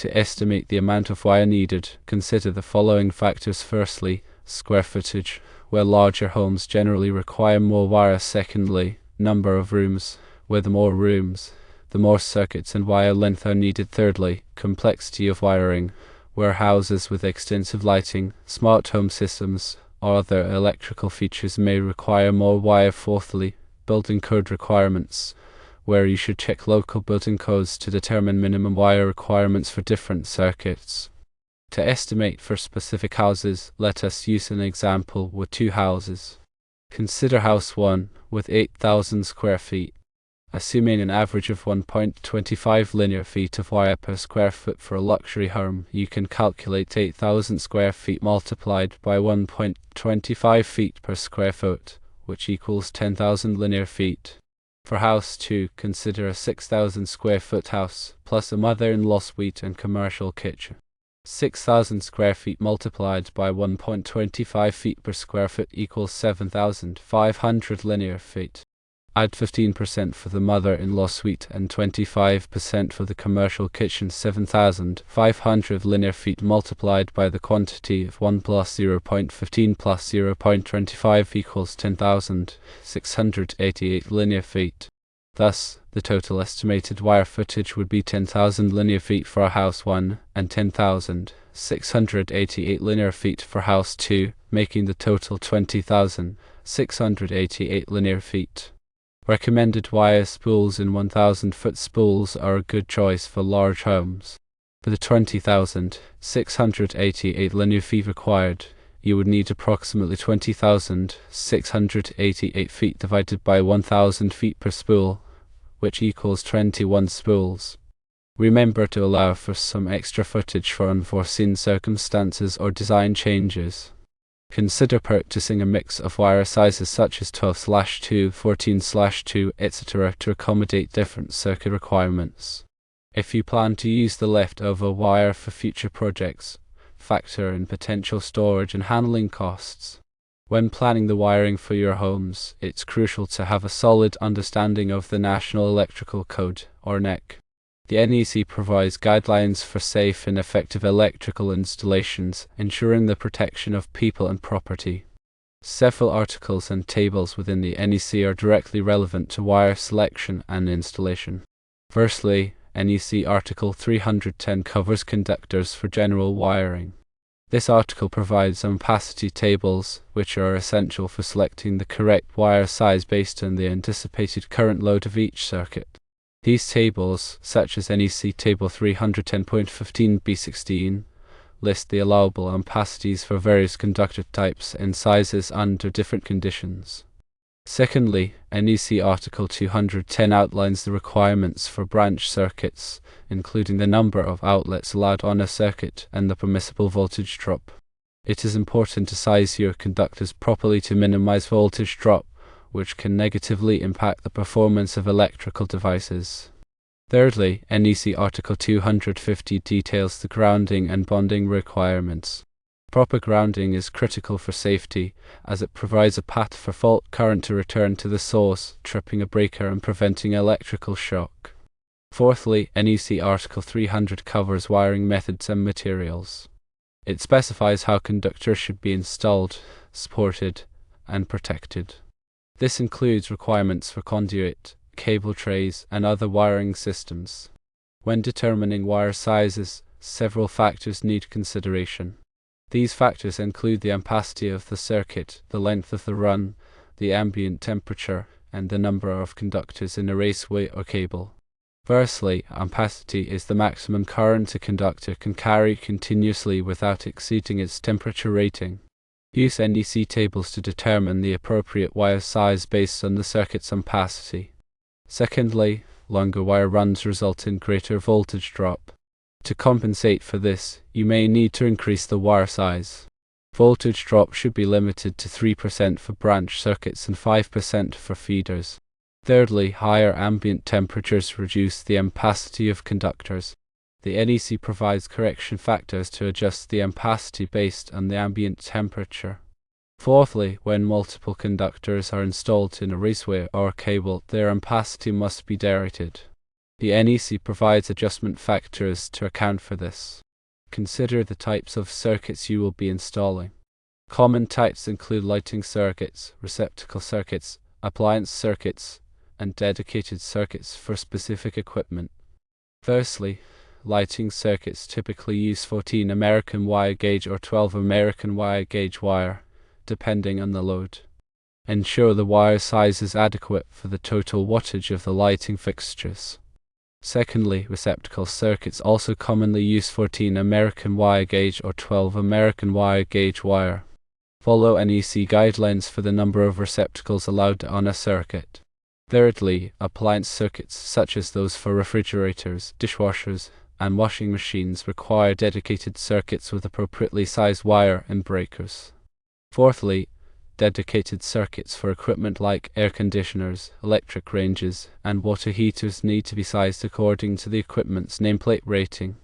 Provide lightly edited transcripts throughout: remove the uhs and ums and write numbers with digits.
To estimate the amount of wire needed, consider the following factors. Firstly, square footage, where larger homes generally require more wire. Secondly, number of rooms, where the more rooms, the more circuits and wire length are needed. Thirdly, complexity of wiring, where houses with extensive lighting, smart home systems, or other electrical features may require more wire. Fourthly, building code requirements, where you should check local building codes to determine minimum wire requirements for different circuits. To estimate for specific houses, let us use an example with 2 houses. Consider house 1 with 8,000 square feet. Assuming an average of 1.25 linear feet of wire per square foot for a luxury home, you can calculate 8,000 square feet multiplied by 1.25 feet per square foot, which equals 10,000 linear feet. For house 2, consider a 6,000 square foot house, plus a mother-in-law suite and commercial kitchen. 6,000 square feet multiplied by 1.25 feet per square foot equals 7,500 linear feet. Add 15% for the mother-in-law suite and 25% for the commercial kitchen. 7,500 linear feet multiplied by the quantity of 1 plus 0.15 plus 0.25 equals 10,688 linear feet. Thus, the total estimated wire footage would be 10,000 linear feet for house 1 and 10,688 linear feet for house 2, making the total 20,688 linear feet. Recommended wire spools in 1,000-foot spools are a good choice for large homes. For the 20,688 linear feet required, you would need approximately 20,688 feet divided by 1,000 feet per spool, which equals 21 spools. Remember to allow for some extra footage for unforeseen circumstances or design changes. Consider purchasing a mix of wire sizes such as 12/2, 14/2, etc. to accommodate different circuit requirements. If you plan to use the leftover wire for future projects, factor in potential storage and handling costs. When planning the wiring for your homes, it's crucial to have a solid understanding of the National Electrical Code, or NEC. The NEC provides guidelines for safe and effective electrical installations, ensuring the protection of people and property. Several articles and tables within the NEC are directly relevant to wire selection and installation. Firstly, NEC Article 310 covers conductors for general wiring. This article provides ampacity tables, which are essential for selecting the correct wire size based on the anticipated current load of each circuit. These tables, such as NEC Table 310.15b16, list the allowable ampacities for various conductor types and sizes under different conditions. Secondly, NEC Article 210 outlines the requirements for branch circuits, including the number of outlets allowed on a circuit and the permissible voltage drop. It is important to size your conductors properly to minimize voltage drop, which can negatively impact the performance of electrical devices. Thirdly, NEC Article 250 details the grounding and bonding requirements. Proper grounding is critical for safety, as it provides a path for fault current to return to the source, tripping a breaker and preventing electrical shock. Fourthly, NEC Article 300 covers wiring methods and materials. It specifies how conductors should be installed, supported, and protected. This includes requirements for conduit, cable trays, and other wiring systems. When determining wire sizes, several factors need consideration. These factors include the ampacity of the circuit, the length of the run, the ambient temperature, and the number of conductors in a raceway or cable. Firstly, ampacity is the maximum current a conductor can carry continuously without exceeding its temperature rating. Use NEC tables to determine the appropriate wire size based on the circuit's ampacity. Secondly, longer wire runs result in greater voltage drop. To compensate for this, you may need to increase the wire size. Voltage drop should be limited to 3% for branch circuits and 5% for feeders. Thirdly, higher ambient temperatures reduce the ampacity of conductors. The NEC provides correction factors to adjust the ampacity based on the ambient temperature. Fourthly, when multiple conductors are installed in a raceway or cable, their ampacity must be directed. The NEC provides adjustment factors to account for this. Consider the types of circuits you will be installing. Common types include lighting circuits, receptacle circuits, appliance circuits, and dedicated circuits for specific equipment. Firstly, lighting circuits typically use 14 American wire gauge or 12 American wire gauge wire, depending on the load. Ensure the wire size is adequate for the total wattage of the lighting fixtures. Secondly, receptacle circuits also commonly use 14 American wire gauge or 12 American wire gauge wire. Follow NEC guidelines for the number of receptacles allowed on a circuit. Thirdly, appliance circuits such as those for refrigerators, dishwashers, and washing machines require dedicated circuits with appropriately sized wire and breakers. Fourthly, dedicated circuits for equipment like air conditioners, electric ranges, and water heaters need to be sized according to the equipment's nameplate rating.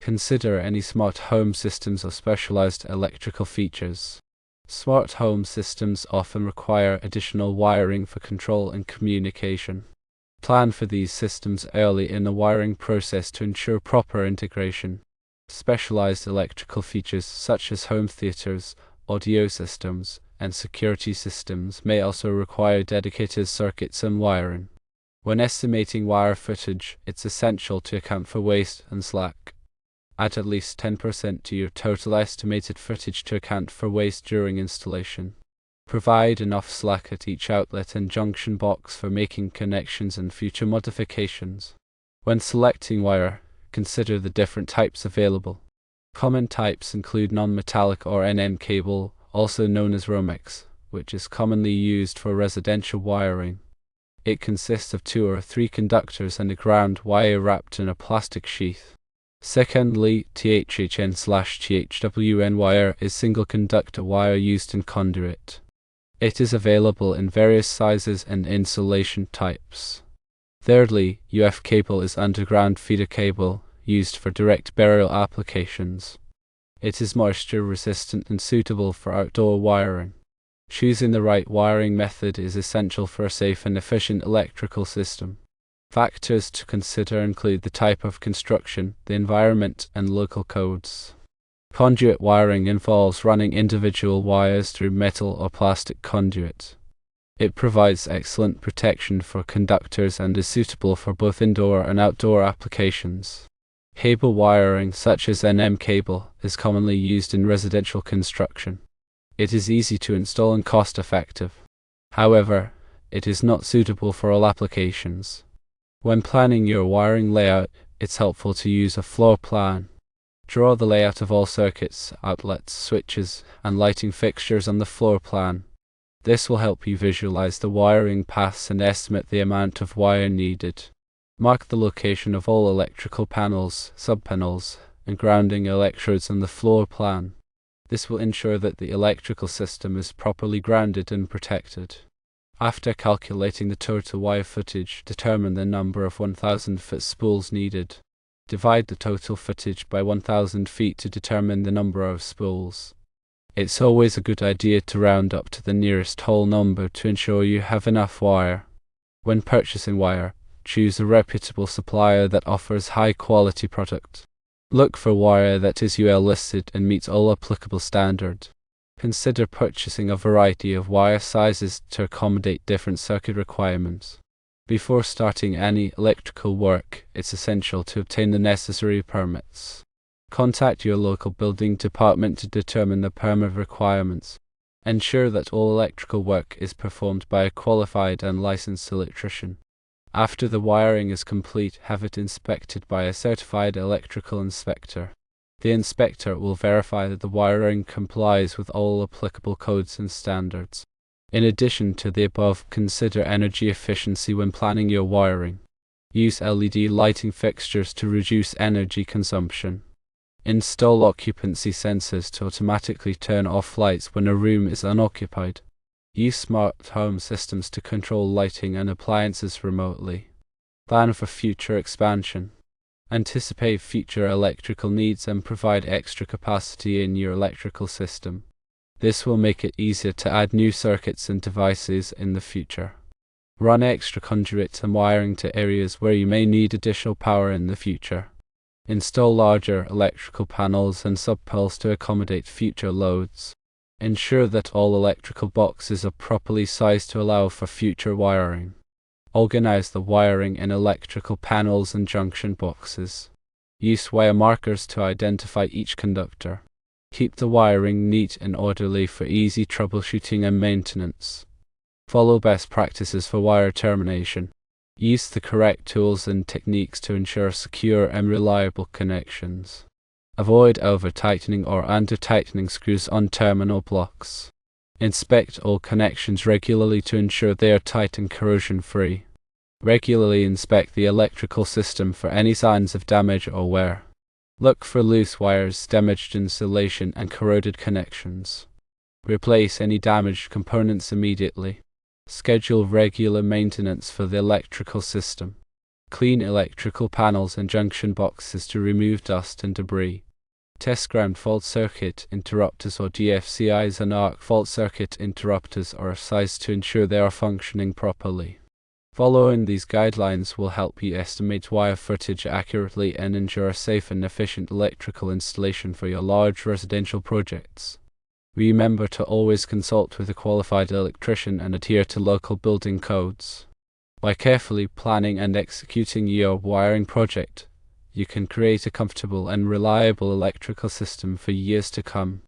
Consider any smart home systems or specialized electrical features. Smart home systems often require additional wiring for control and communication. Plan for these systems early in the wiring process to ensure proper integration. Specialized electrical features such as home theaters, audio systems, and security systems may also require dedicated circuits and wiring. When estimating wire footage, it's essential to account for waste and slack. Add at least 10% to your total estimated footage to account for waste during installation. Provide enough slack at each outlet and junction box for making connections and future modifications. When selecting wire, consider the different types available. Common types include non-metallic or NM cable, also known as Romex, which is commonly used for residential wiring. It consists of 2 or 3 conductors and a ground wire wrapped in a plastic sheath. Secondly, THHN/THWN wire is single conductor wire used in conduit. It is available in various sizes and insulation types. Thirdly, UF cable is underground feeder cable, used for direct burial applications. It is moisture resistant and suitable for outdoor wiring. Choosing the right wiring method is essential for a safe and efficient electrical system. Factors to consider include the type of construction, the environment, and local codes. Conduit wiring involves running individual wires through metal or plastic conduit. It provides excellent protection for conductors and is suitable for both indoor and outdoor applications. Cable wiring, such as NM cable, is commonly used in residential construction. It is easy to install and cost-effective. However, it is not suitable for all applications. When planning your wiring layout, it's helpful to use a floor plan. Draw the layout of all circuits, outlets, switches, and lighting fixtures on the floor plan. This will help you visualize the wiring paths and estimate the amount of wire needed. Mark the location of all electrical panels, subpanels, and grounding electrodes on the floor plan. This will ensure that the electrical system is properly grounded and protected. After calculating the total wire footage, determine the number of 1,000-foot spools needed. Divide the total footage by 1,000 feet to determine the number of spools. It's always a good idea to round up to the nearest whole number to ensure you have enough wire. When purchasing wire, choose a reputable supplier that offers high-quality product. Look for wire that is UL listed and meets all applicable standards. Consider purchasing a variety of wire sizes to accommodate different circuit requirements. Before starting any electrical work, it's essential to obtain the necessary permits. Contact your local building department to determine the permit requirements. Ensure that all electrical work is performed by a qualified and licensed electrician. After the wiring is complete, have it inspected by a certified electrical inspector. The inspector will verify that the wiring complies with all applicable codes and standards. In addition to the above, consider energy efficiency when planning your wiring. Use LED lighting fixtures to reduce energy consumption. Install occupancy sensors to automatically turn off lights when a room is unoccupied. Use smart home systems to control lighting and appliances remotely. Plan for future expansion. Anticipate future electrical needs and provide extra capacity in your electrical system. This will make it easier to add new circuits and devices in the future. Run extra conduits and wiring to areas where you may need additional power in the future. Install larger electrical panels and subpoles to accommodate future loads. Ensure that all electrical boxes are properly sized to allow for future wiring. Organize the wiring in electrical panels and junction boxes. Use wire markers to identify each conductor. Keep the wiring neat and orderly for easy troubleshooting and maintenance. Follow best practices for wire termination. Use the correct tools and techniques to ensure secure and reliable connections. Avoid over-tightening or under-tightening screws on terminal blocks. Inspect all connections regularly to ensure they are tight and corrosion-free. Regularly inspect the electrical system for any signs of damage or wear. Look for loose wires, damaged insulation, and corroded connections. Replace any damaged components immediately. Schedule regular maintenance for the electrical system. Clean electrical panels and junction boxes to remove dust and debris. Test ground fault circuit interrupters or DFCIs and arc fault circuit interrupters are sized to ensure they are functioning properly. Following these guidelines will help you estimate wire footage accurately and ensure safe and efficient electrical installation for your large residential projects. Remember to always consult with a qualified electrician and adhere to local building codes. By carefully planning and executing your wiring project, you can create a comfortable and reliable electrical system for years to come.